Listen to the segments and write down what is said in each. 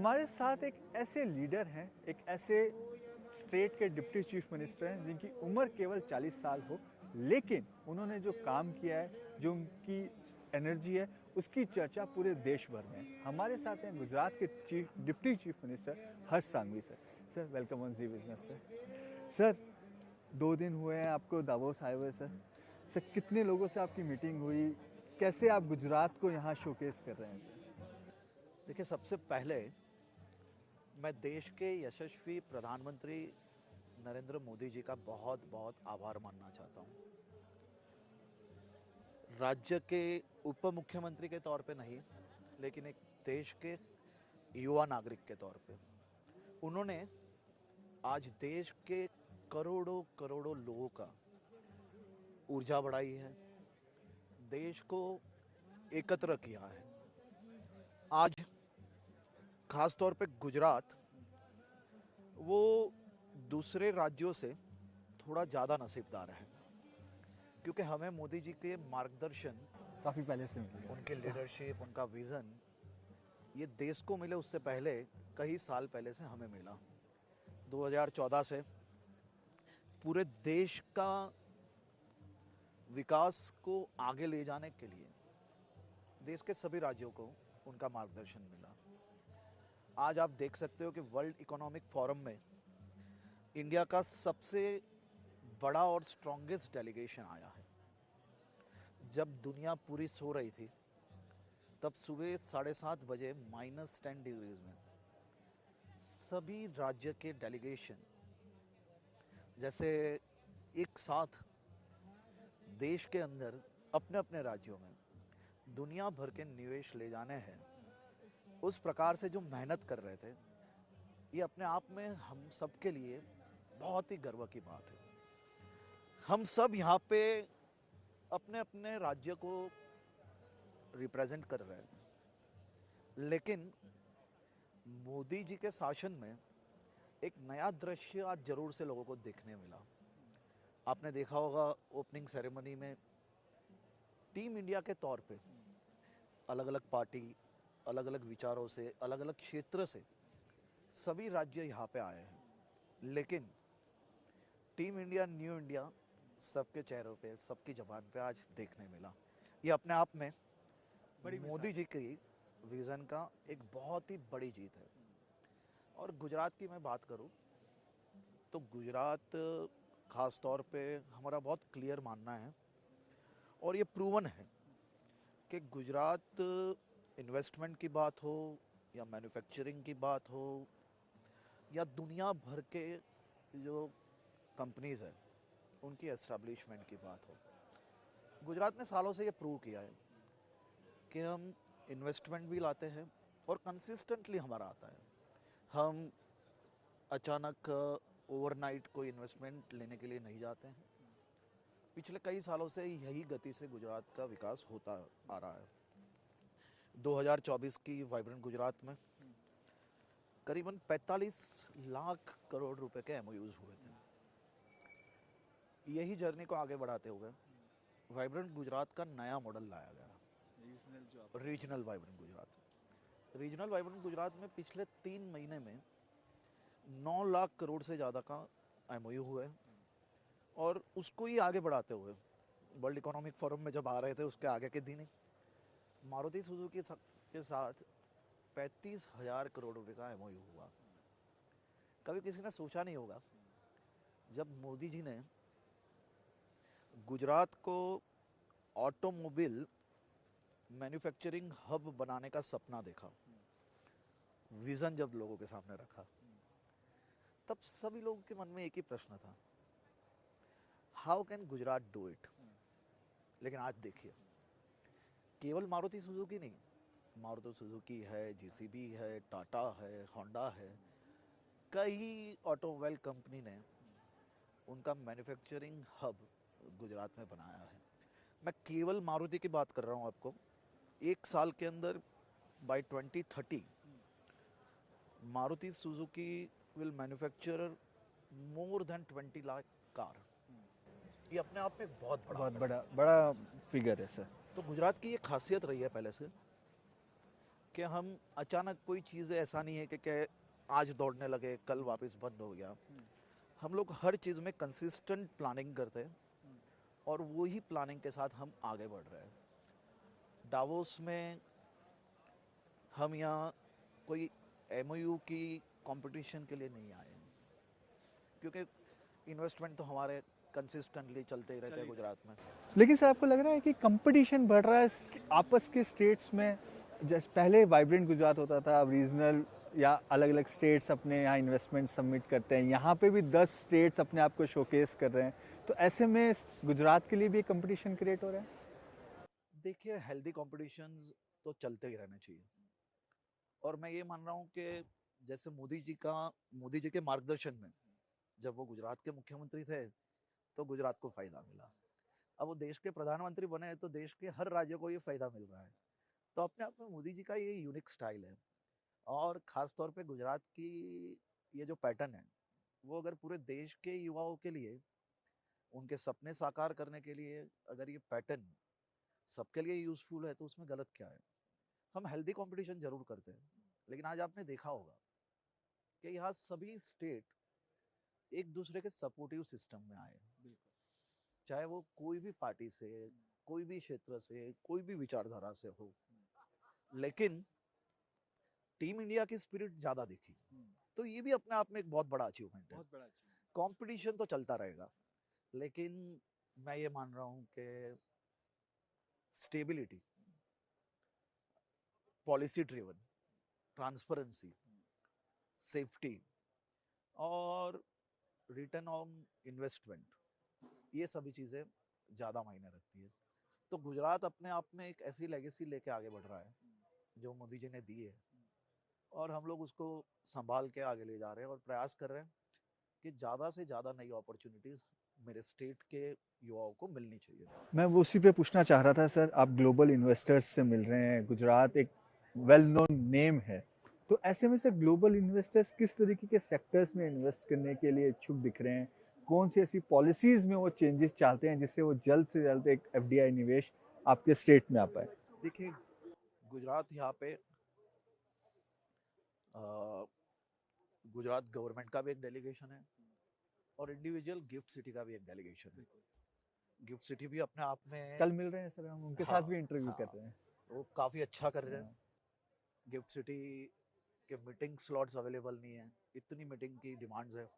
हमारे साथ एक ऐसे लीडर हैं, एक ऐसे स्टेट के डिप्टी चीफ मिनिस्टर हैं जिनकी उम्र केवल 40 साल हो, लेकिन उन्होंने जो काम किया है, जो उनकी एनर्जी है, उसकी चर्चा पूरे देश भर में है। हमारे साथ हैं गुजरात के deputy chief minister Harsh Sanghavi sir. Sir welcome on Zee business sir. Sir 2 दिन हुए हैं आपको दावोस आए हुए सर। सर कितने लोगों से आपकी मीटिंग हुई, कैसे आप गुजरात को यहाँ शोकेस कर रहे हैं सर? देखिए, सबसे पहले मैं देश के यशस्वी प्रधानमंत्री नरेंद्र मोदी जी का बहुत बहुत आभार मानना चाहता हूँ। राज्य के उप मुख्यमंत्री के तौर पे नहीं, लेकिन एक देश के युवा नागरिक के तौर पे उन्होंने आज देश के करोड़ों करोड़ों लोगों का ऊर्जा बढ़ाई है, देश को एकत्र किया है। आज खास तौर पे गुजरात वो दूसरे राज्यों से थोड़ा ज़्यादा नसीबदार है, क्योंकि हमें मोदी जी के मार्गदर्शन, काफ़ी पहले से मिली है। उनके लीडरशिप, उनका विज़न ये देश को मिले उससे पहले कई साल पहले से हमें मिला। 2014 से पूरे देश का विकास को आगे ले जाने के लिए देश के सभी राज्यों को उनका मार्गदर्शन मिला। आज आप देख सकते हो कि वर्ल्ड इकोनॉमिक फोरम में इंडिया का सबसे बड़ा और स्ट्रॉन्गेस्ट डेलीगेशन आया है। जब दुनिया पूरी सो रही थी तब सुबह 7:30 बजे -10 डिग्रीज में सभी राज्य के डेलीगेशन जैसे एक साथ देश के अंदर अपने अपने राज्यों में दुनिया भर के निवेश ले जाने हैं, उस प्रकार से जो मेहनत कर रहे थे, ये अपने आप में हम सब के लिए बहुत ही गर्व की बात है। हम सब यहाँ पे अपने अपने राज्य को रिप्रेजेंट कर रहे हैं, लेकिन मोदी जी के शासन में एक नया दृश्य आज जरूर से लोगों को देखने मिला। आपने देखा होगा ओपनिंग सेरेमनी में टीम इंडिया के तौर पे अलग अलग पार्टी, अलग अलग विचारों से, अलग अलग क्षेत्र से सभी राज्य यहाँ पे आए हैं, लेकिन टीम इंडिया, न्यू इंडिया सबके चेहरों पे, सबकी जबान पे आज देखने मिला। ये अपने आप में मोदी जी की विज़न का एक बहुत ही बड़ी जीत है। और गुजरात की मैं बात करूँ तो गुजरात ख़ास तौर पे हमारा बहुत क्लियर मानना है और ये प्रूवन है कि गुजरात इन्वेस्टमेंट की बात हो या मैन्युफैक्चरिंग की बात हो या दुनिया भर के जो कंपनीज़ हैं उनकी एस्टैब्लिशमेंट की बात हो, गुजरात ने सालों से ये प्रूव किया है कि हम इन्वेस्टमेंट भी लाते हैं और कंसिस्टेंटली हमारा आता है। हम अचानक ओवरनाइट कोई इन्वेस्टमेंट लेने के लिए नहीं जाते हैं। पिछले कई सालों से यही गति से गुजरात का विकास होता आ रहा है। 2024 की वाइब्रेंट गुजरात में करीबन 45 लाख करोड़ रुपए के एमओयूज हुए थे। यही जर्नी को आगे बढ़ाते हुए वाइब्रेंट गुजरात का नया मॉडल लाया गया, regional vibrant Gujarat. Regional vibrant Gujarat में पिछले 3 महीने में 9 लाख करोड़ से ज़्यादा का एमओयू हुआ है और उसको ही आगे बढ़ाते हुए वर्ल्ड इकोनॉमिक फोरम में जब आ रहे थे उसके आगे के दिन ही मारुति सुजुकी के साथ 35,000 करोड़ रुपए का एमओयू हुआ। कभी किसी ने सोचा नहीं होगा, जब मोदी जी ने गुजरात को ऑटोमोबाइल मैन्युफैक्चरिंग हब बनाने का सपना देखा, विज़न जब लोगों के सामने रखा, तब सभी लोगों के मन में एक ही प्रश्न था, how can Gujarat do it. लेकिन आज देखिए, केवल मारुति सुजुकी नहीं, मारुति सुजुकी है, जेसीबी है, टाटा है, होंडा है, कई ऑटोमोबाइल कंपनी ने उनका मैन्युफैक्चरिंग हब गुजरात में बनाया है। मैं केवल मारुति की बात कर रहा हूँ आपको। 1 साल के अंदर by 2030 Maruti Suzuki will manufacture more than 20 lakh car. ये अपने आप में बहुत बड़ा फिगर है सर। तो गुजरात की ये खासियत रही है पहले से कि हम अचानक कोई चीज़ ऐसा नहीं है कि आज दौड़ने लगे कल वापस बंद हो गया। हम लोग हर चीज़ में कंसिस्टेंट प्लानिंग करते हैं और वही प्लानिंग के साथ हम आगे बढ़ रहे हैं। डावोस में हम यहाँ कोई एमओयू की कंपटीशन के लिए नहीं आए हैं, क्योंकि इन्वेस्टमेंट तो हमारे कंसिस्टेंटली चलते ही रहते हैं गुजरात में। लेकिन सर आपको लग रहा है कि कंपटीशन बढ़ रहा है आपस के स्टेट्स में? जैसे पहले वाइब्रेंट गुजरात होता था, अब रीजनल या अलग अलग स्टेट्स अपने यहाँ इन्वेस्टमेंट सबमिट करते हैं, यहाँ पे भी 10 स्टेट्स अपने आप को शोकेस कर रहे हैं, तो ऐसे में गुजरात के लिए भी कंपटीशन क्रिएट हो रहा है? देखिए, हेल्दी कॉम्पिटिशन्स तो चलते ही रहने चाहिए, और मैं ये मान रहा हूँ कि जैसे मोदी जी के मार्गदर्शन में जब वो गुजरात के मुख्यमंत्री थे तो गुजरात को फायदा मिला। अब वो देश के प्रधानमंत्री बने तो देश के हर राज्य को ये फायदा मिल रहा है। तो अपने आप में मोदी जी का ये यूनिक स्टाइल है, और खास तौर पे गुजरात की ये जो पैटर्न है, वो अगर पूरे देश के युवाओं के लिए उनके सपने साकार करने के लिए अगर ये पैटर्न सबके लिए यूजफुल है तो उसमें गलत क्या है। हम हेल्दी कंपटीशन जरूर करते हैं, लेकिन आज आपने देखा होगा कि यहाँ सभी स्टेट एक दूसरे के सपोर्टिव सिस्टम में आए, चाहे वो कोई भी पार्टी से, कोई भी क्षेत्र से, कोई भी विचारधारा से हो, लेकिन टीम इंडिया की स्पिरिट ज्यादा दिखी। तो ये भी अपने आप में एक बहुत बड़ा अचीवमेंट है। कंपटीशन तो चलता रहेगा, लेकिन मैं ये मान रहा हूँ कि stability, policy driven, transparency, safety और रिटर्न ऑन इन्वेस्टमेंट, ये सभी चीज़ें ज़्यादा मायने रखती है। तो गुजरात अपने आप में एक ऐसी लेगेसी लेके आगे बढ़ रहा है जो मोदी जी ने दी है, और हम लोग उसको संभाल के आगे ले जा रहे हैं और प्रयास कर रहे हैं कि ज़्यादा से ज़्यादा नई अपॉर्चुनिटीज़ मेरे स्टेट के युवाओं को मिलनी चाहिए। मैं वो उसी पे पूछना चाह रहा था सर, आप ग्लोबल इन्वेस्टर्स से मिल रहे हैं, गुजरात एक वेल नोन नेम है, तो ऐसे में से ग्लोबल इन्वेस्टर्स किस तरीके के सेक्टर्स में इन्वेस्ट करने के लिए इच्छुक दिख रहे हैं? कौन सी ऐसी पॉलिसीज में वो चेंजेस चाहते हैं जिससे वो जल्द से जल्द एक एफडीआई निवेश आपके स्टेट में आ पाए? देखिए, गुजरात यहाँ पे गुजरात गवर्नमेंट का भी एक डेलीगेशन है और इंडिविजुअल गिफ्ट सिटी का भी एक डेलीगेशन है। गिफ्ट सिटी भी अपने आप में, कल मिल रहे हैं सर, हम उनके साथ हाँ भी इंटरव्यू कर हाँ, रहे हैं। वो काफ़ी अच्छा कर रहे हैं। हाँ। गिफ्ट सिटी के मीटिंग स्लॉट्स अवेलेबल नहीं है, इतनी मीटिंग की डिमांड्स है,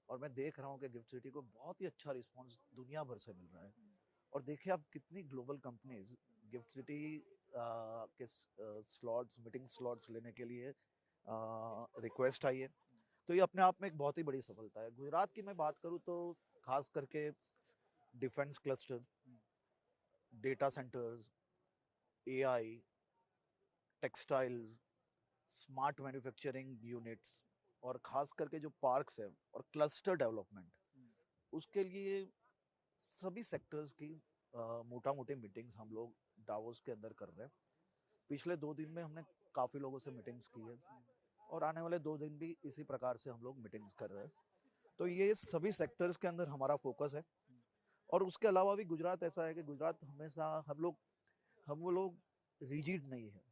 और मैं देख रहा हूँ कि गिफ्ट सिटी को बहुत ही अच्छा रिस्पांस दुनिया भर से मिल रहा है। और देखिए आप, कितनी ग्लोबल कंपनीज गिफ्ट सिटी के स्लॉट्स, मीटिंग स्लॉट्स लेने के लिए रिक्वेस्ट आई है। तो ये अपने आप में एक बहुत ही बड़ी सफलता है। गुजरात की मैं बात करूँ तो खास करके defence cluster, data centres, AI, textiles, smart manufacturing units, और खास करके जो पार्क्स है और क्लस्टर डेवलपमेंट, उसके लिए सभी सेक्टर्स की मोटा मोटी मीटिंग्स हम लोग डावोस के अंदर कर रहे हैं। पिछले 2 दिन में हमने काफ़ी लोगों से मीटिंग्स की है, और आने वाले 2 दिन भी इसी प्रकार से हम लोग मीटिंग्स कर रहे हैं। तो ये सभी सेक्टर्स के अंदर हमारा फोकस है। और उसके अलावा भी गुजरात ऐसा है कि गुजरात हमेशा हम वो लोग रिजिड नहीं है,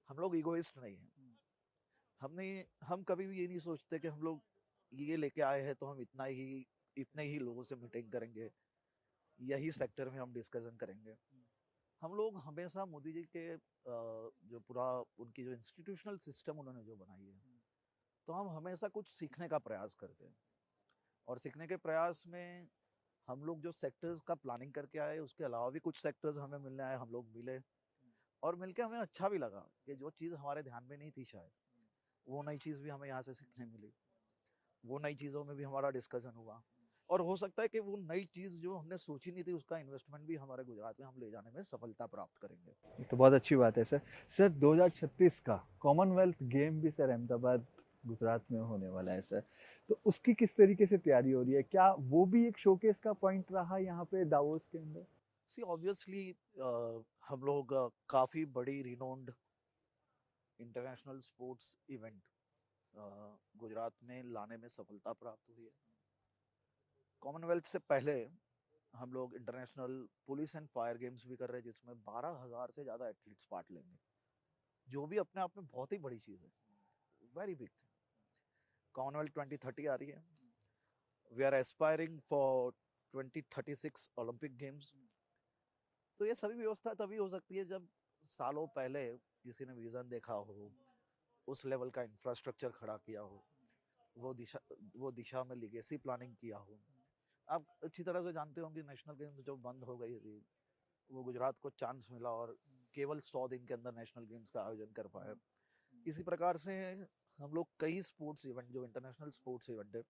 हम लोग इगोइस्ट नहीं है। हम कभी भी ये नहीं सोचते कि हम लोग ये लेके आए हैं तो हम इतने ही लोगों से मीटिंग करेंगे, यही सेक्टर में हम डिस्कशन करेंगे। हम लोग हमेशा मोदी जी के जो पूरा उनकी जो इंस्टीट्यूशनल सिस्टम उन्होंने जो बनाई है, तो हम हमेशा कुछ सीखने का प्रयास करते हैं, और सीखने के प्रयास में हम लोग जो सेक्टर्स का प्लानिंग करके आए, उसके अलावा भी कुछ सेक्टर्स हमें मिलने आए, हम लोग मिले, और मिलके हमें अच्छा भी लगा कि जो चीज़ हमारे ध्यान में नहीं थी शायद, वो नई चीज़ भी हमें यहाँ से सीखने मिली, वो नई चीज़ों में भी हमारा डिस्कशन हुआ, और हो सकता है कि वो नई चीज़ जो हमने सोची नहीं थी उसका इन्वेस्टमेंट भी हमारे गुजरात में हम ले जाने में सफलता प्राप्त करेंगे। ये तो बहुत अच्छी बात है सर। सर 2036 का कॉमनवेल्थ गेम भी सर अहमदाबाद गुजरात में होने वाला है सर, तो उसकी किस तरीके से तैयारी हो रही है? क्या वो भी एक शोकेस का पॉइंट रहा यहाँ पे दावोस के अंदर? सी ऑब्वियसली हम लोग काफ़ी बड़ी renowned international sports event Gujarat में लाने में सफलता प्राप्त हुई है। कॉमनवेल्थ से पहले हम लोग international police and fire games भी कर रहे हैं, जिसमें 12,000 से ज़्यादा एथलीट्स पार्ट लेंगे। जो भी अपने आप में बहुत ही बड़ी चीज़ है, वेरी बिग थिंग। कॉमनवेल्थ 2030 आ रही है, we are aspiring for 2036 Olympic games. तो ये सभी व्यवस्था तभी हो सकती है जब सालों पहले किसी ने विजन देखा हो, उस लेवल का इंफ्रास्ट्रक्चर खड़ा किया हो, वो दिशा में लिगेसी प्लानिंग किया हो। आप अच्छी तरह से जानते होंगे नेशनल गेम्स जो बंद हो गई थी, वो गुजरात को चांस मिला और केवल 100 दिन के अंदर नेशनल गेम्स का आयोजन कर पाए। इसी प्रकार से हम लोग कई स्पोर्ट्स इवेंट जो इंटरनेशनल स्पोर्ट्स इवेंट है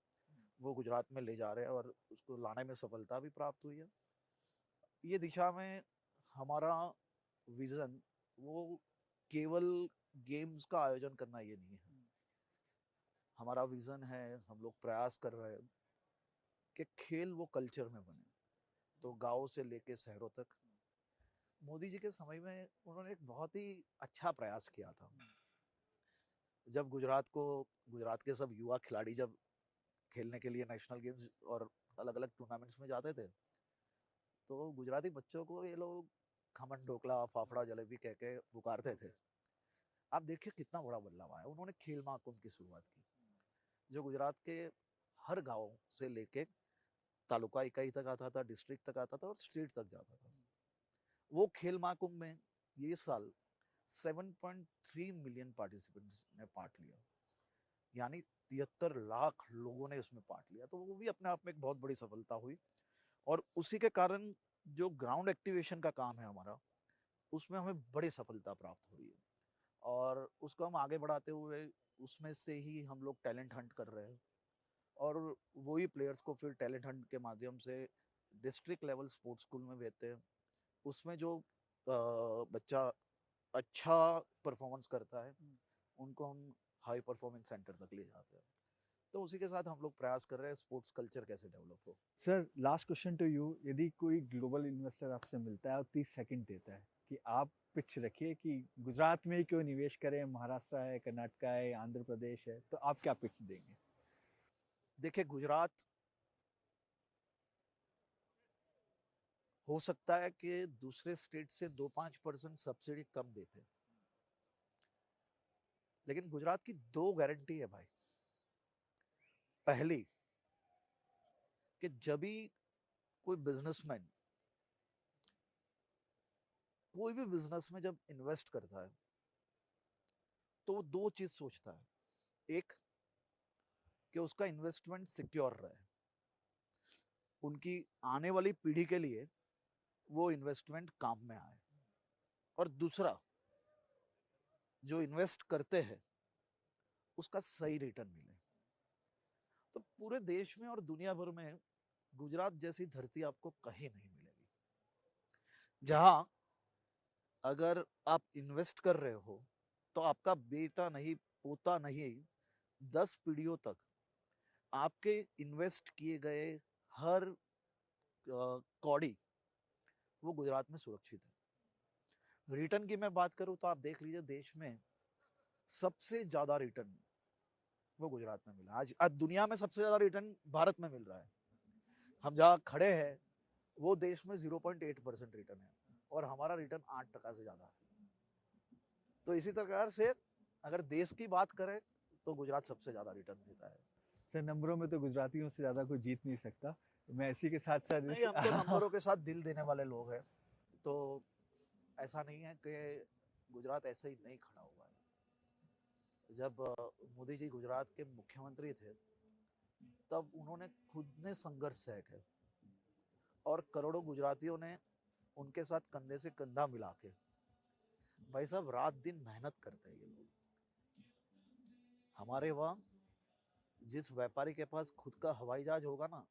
वो गुजरात में ले जा रहे हैं और उसको लाने में सफलता भी प्राप्त हुई है। ये दिशा में हमारा विजन वो केवल गेम्स का आयोजन करना ये नहीं है। हमारा विजन है, हम लोग प्रयास कर रहे हैं कि खेल वो कल्चर में बने, तो गांव से लेके शहरों तक। मोदी जी के समय में उन्होंने एक बहुत ही अच्छा प्रयास किया था। जब गुजरात के सब युवा खिलाड़ी जब खेलने के लिए नेशनल गेम्स और अलग अलग टूर्नामेंट्स में जाते थे, तो गुजराती बच्चों को ये लोग खमन ढोकला फाफड़ा जलेबी कह के पुकारते थे। आप देखिए कितना बड़ा बदलाव आया। उन्होंने खेल महाकुंभ की शुरुआत की, जो गुजरात के हर गांव से लेके तालुका इकाई तक आता था, डिस्ट्रिक्ट तक आता था और स्टेट तक जाता था। वो खेल महाकुंभ में ये साल 7.3 मिलियन पार्टिसिपेंट्स ने पार्ट लिया, यानी 73 लाख लोगों ने उसमें पार्ट लिया। तो वो भी अपने आप में एक बहुत बड़ी सफलता हुई और उसी के कारण जो ग्राउंड एक्टिवेशन का काम है हमारा, उसमें हमें बड़ी सफलता प्राप्त हो रही है और उसको हम आगे बढ़ाते हुए उसमें से ही हम लोग टैलेंट हंट कर रहे हैं और वही प्लेयर्स को फिर टैलेंट हंट के माध्यम से डिस्ट्रिक्ट लेवल स्पोर्ट्स स्कूल में भेजते हैं। उसमें जो बच्चा अच्छा परफॉर्मेंस करता है उनको हम हाई परफॉर्मेंस सेंटर तक ले जाते हैं। तो उसी के साथ हम लोग प्रयास कर रहे हैं स्पोर्ट्स कल्चर कैसे डेवलप हो। Sir last question to you, यदि कोई ग्लोबल इन्वेस्टर आपसे मिलता है और 30 सेकंड देता है कि आप पिच रखिए कि गुजरात में ही क्यों निवेश करें, महाराष्ट्र है, कर्नाटक है, आंध्र प्रदेश है, तो आप क्या पिच देंगे? देखिए, गुजरात हो सकता है कि दूसरे स्टेट से 2-5% सब्सिडी कम देते, लेकिन गुजरात की 2 गारंटी है भाई। पहली कि जब भी कोई बिजनेसमैन कोई भी बिजनेस में जब इन्वेस्ट करता है तो वो 2 चीज सोचता है। एक कि उसका इन्वेस्टमेंट सिक्योर रहे, उनकी आने वाली पीढ़ी के लिए वो इन्वेस्टमेंट काम में आए, और दूसरा जो इन्वेस्ट करते हैं उसका सही रिटर्न मिले। तो पूरे देश में और दुनिया भर में गुजरात जैसी धरती आपको कहीं नहीं मिलेगी, जहां अगर आप इन्वेस्ट कर रहे हो तो आपका बेटा नहीं, पोता नहीं, 10 पीढ़ियों तक आपके इन्वेस्ट किए गए हर कौड़ी वो गुजरात में सुरक्षित है। रिटर्न की मैं बात करूं तो आप देख लीजिए, देश में सबसे ज्यादा रिटर्न वो गुजरात में मिला। आज दुनिया में सबसे ज्यादा रिटर्न भारत में मिल रहा है। हम जहाँ खड़े हैं वो देश में 0.8% रिटर्न है और हमारा रिटर्न 8% से ज्यादा है। तो इसी प्रकार से अगर देश की बात करें तो गुजरात सबसे ज्यादा रिटर्न देता है। सर नंबरों में तो गुजरातियों से ज़्यादा कोई जीत नहीं सकता। मैं इसी के साथ साथ नहीं, हम तो नंबरों के साथ दिल देने वाले लोग हैं। तो ऐसा नहीं है कि गुजरात ऐसे ही नहीं खड़ा हुआ है। जब मोदी जी गुजरात के मुख्यमंत्री थे तब उन्होंने खुद ने संघर्ष सह के और करोड़ों गुजरातियों ने उनके साथ कंधे से कंधा मिला के, भाई साहब रात दिन मेहनत करते हैं ये लोग। हमारे वहाँ जिस व्यापारी के पास खुद का हवाई जहाज होगा ना,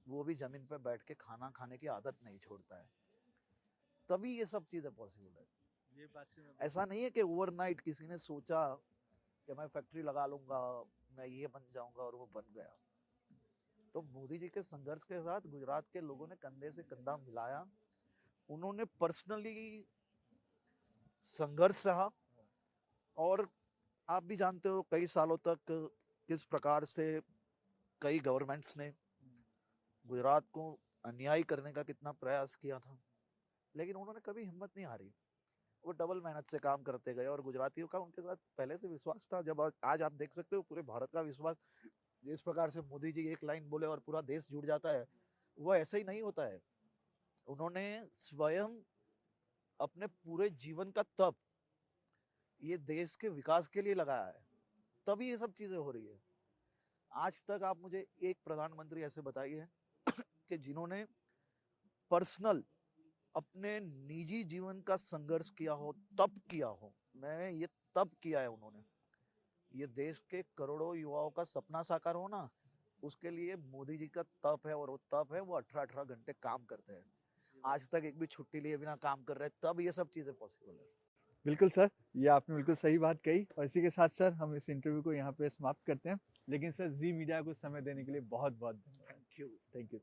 वो भी जमीन पे बैठ के खाना खाने की आदत नहीं छोड़ता है। तभी ये सब चीजें पॉसिबल है। ये बात से ऐसा नहीं है कि ओवरनाइट किसी ने सोचा कि मैं फैक्ट्री लगा लूंगा, मैं ये बन जाऊंगा और वो बन गया। तो मोदी जी के संघर्ष के साथ गुजरात के लोगों ने कंधे से कंधा मिलाया। उन्होंने पर्सनली संघर्ष सहा और आप भी जानते हो कई सालों तक किस प्रकार से कई गवर्नमेंट्स ने गुजरात को अन्याय करने का कितना प्रयास किया था, लेकिन उन्होंने कभी हिम्मत नहीं हारी। वो डबल मेहनत से काम करते गए और गुजरातियों का उनके साथ पहले से विश्वास था। जब आज आप देख सकते हो पूरे भारत का विश्वास, जिस प्रकार से मोदी जी एक लाइन बोले और पूरा देश जुड़ जाता है, वो ऐसे ही नहीं होता है। उन्होंने स्वयं अपने पूरे जीवन का तप ये देश के विकास के लिए लगाया है, तभी ये सब चीजें हो रही है। आज तक आप मुझे एक प्रधानमंत्री ऐसे बताइए कि जिन्होंने पर्सनल अपने निजी जीवन का संघर्ष किया हो, तप किया हो। मैं ये तप किया है उन्होंने। ये देश के करोड़ों युवाओं का सपना साकार हो ना, उसके लिए मोदी जी का तप है, और वो तप है वो 18-18 घंटे काम करते हैं। आज तक एक भी छुट्टी लिए बिना काम कर रहे हैं, तब ये सब चीजें पॉसिबल है। बिल्कुल सर, ये आपने बिल्कुल सही बात कही और इसी के साथ सर हम इस इंटरव्यू को यहाँ पे समाप्त करते हैं। लेकिन सर जी मीडिया को समय देने के लिए बहुत बहुत धन्यवाद। Thank you. Thank you.